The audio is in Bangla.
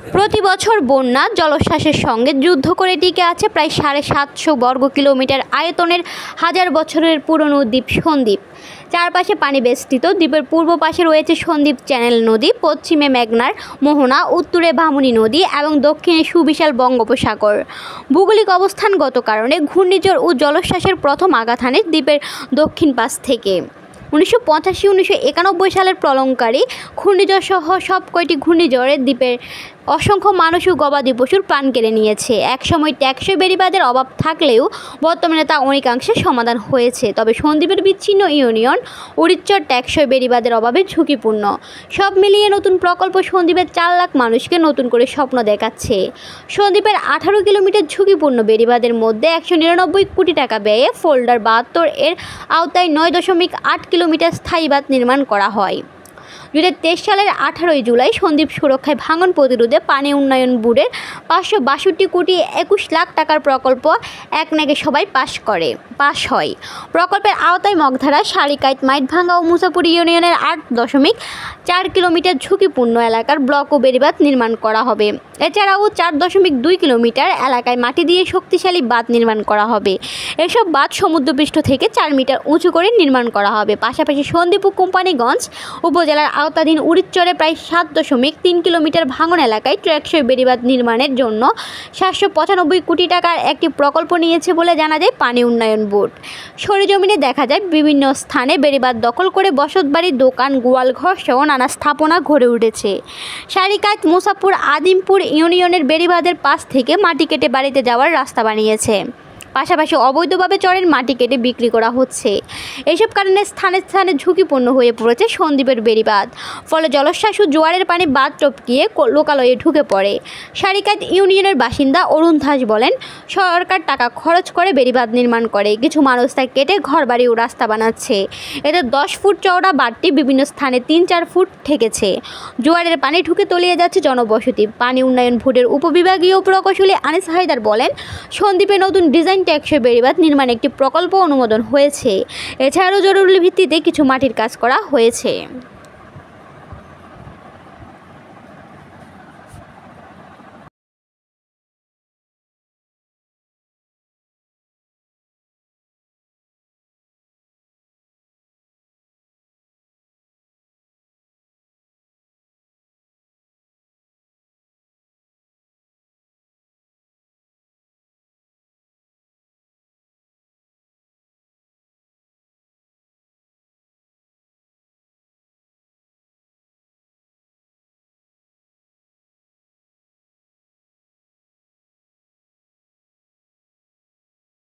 প্রতি বছর বন্যা জলোচ্ছ্বাসের সঙ্গে যুদ্ধ করে টিকে আছে প্রায় ৭৫০ বর্গ কিলোমিটার আয়তনের হাজার বছরের পুরনো দ্বীপ সন্দ্বীপ। চারপাশে পানি বেষ্টিত। দ্বীপের পূর্ব পাশে রয়েছে সন্দ্বীপ চ্যানেল নদী, পশ্চিমে মেঘনার মোহনা, উত্তরে ভামুনী নদী এবং দক্ষিণে সুবিশাল বঙ্গোপসাগর। ভৌগোলিক অবস্থানগত কারণে ঘূর্ণিঝড় ও জলোচ্ছ্বাসের প্রথম আঘাত হানে দ্বীপের দক্ষিণ পাশ থেকে। ১৯৮৫-১৯৯১ সালের প্রলয়ঙ্কারী ঘূর্ণিঝড় সহ সব কয়টি ঘূর্ণিঝড়ে দ্বীপের অসংখ্য মানুষ ও গবাদি পশুর প্রাণ কেড়ে নিয়েছে। একসময় টেকসই বেড়িবাঁধের অভাব থাকলেও বর্তমানে তা অনেকাংশে সমাধান হয়েছে। তবে সন্দ্বীপের বিচ্ছিন্ন ইউনিয়ন উড়িচ্চর টেকসই বেড়িবাঁধের অভাবে ঝুঁকিপূর্ণ। সব মিলিয়ে নতুন প্রকল্প সন্দ্বীপের ৪ লাখ মানুষকে নতুন করে স্বপ্ন দেখাচ্ছে। সন্দ্বীপের ১৮ কিলোমিটার ঝুঁকিপূর্ণ বেড়িবাঁধের মধ্যে ১৯৯ কোটি টাকা ব্যয়ে ফোল্ডার ৭২ এর আওতায় ৯.৮ কিলোমিটার স্থায়ী বাঁধ নির্মাণ করা হয়। ২০২৩ সালের ১৮ জুলাই সন্দ্বীপ সুরক্ষায় ভাঙন প্রতিরোধে পানি উন্নয়ন বোর্ডের ৫৬২ কোটি ২১ লাখ টাকার প্রকল্প একনেকে সবাই পাশ হয়। প্রকল্পের আওতায় মগধারা, সারিকাইত, মাইটভাঙ্গা ও মুসাপুর ইউনিয়নের ৮.৪ কিলোমিটার ঝুঁকিপূর্ণ এলাকার ব্লক ও বেড়িবাঁধ নির্মাণ করা হবে। এছাড়াও ৪.২ কিলোমিটার এলাকায় মাটি দিয়ে শক্তিশালী বাঁধ নির্মাণ করা হবে। এসব বাঁধ সমুদ্রপৃষ্ঠ থেকে ৪ মিটার উঁচু করে নির্মাণ করা হবে। পাশাপাশি সন্দ্বীপ ও কোম্পানীগঞ্জ উপজেলার আওতাধীন উড়িচ্চরে প্রায় ৭.৩ কিলোমিটার ভাঙন এলাকায় টেকসই বেড়িবাঁধ নির্মাণের জন্য ৭৯৫ কোটি টাকার একটি প্রকল্প নিয়েছে বলে জানা যায় পানি উন্নয়ন বোর্ড। সরেজমিনে দেখা যায় বিভিন্ন স্থানে বেড়িবাঁধ দখল করে বসতবাড়ি, দোকান, গোয়ালঘর সহ নানা স্থাপনা গড়ে উঠেছে। সারিকাইত, মুসাপুর, আদিমপুর ইউনিয়নের বেড়িবাঁধের পাশ থেকে মাটি কেটে বাড়িতে যাওয়ার রাস্তা বানিয়েছে। পাশাপাশি অবৈধভাবে চরের মাটি কেটে বিক্রি করা হচ্ছে। এসব কারণে স্থানে স্থানে ঝুঁকিপূর্ণ হয়ে পড়েছে সন্দ্বীপের বেড়িবাঁধ। ফলে জলোচ্ছ্বাস ও জোয়ারের পানি বাঁধ টপকিয়ে লোকালয়ে ঢুকে পড়ে। সারিকাইত ইউনিয়নের বাসিন্দা অরুণ দাস বলেন, সরকার টাকা খরচ করে বেড়িবাঁধ নির্মাণ করে, কিছু মানুষ তা কেটে ঘরবাড়ি ও রাস্তা বানাচ্ছে। এতে ১০ ফুট চওড়া বাঁধটি বিভিন্ন স্থানে ৩-৪ ফুট ঠেকেছে। জোয়ারের পানি ঢুকে তলিয়ে যাচ্ছে জনবসতি। পানি উন্নয়ন বোর্ডের উপবিভাগীয় প্রকৌশলী আনিস হায়দার বলেন, সন্দ্বীপে নতুন ডিজাইন টেকসই বেড়িবাঁধ নির্মাণে একটি প্রকল্প অনুমোদন হয়েছে। এছাড়াও জরুরি ভিত্তিতে কিছু মাটির কাজ করা হয়েছে।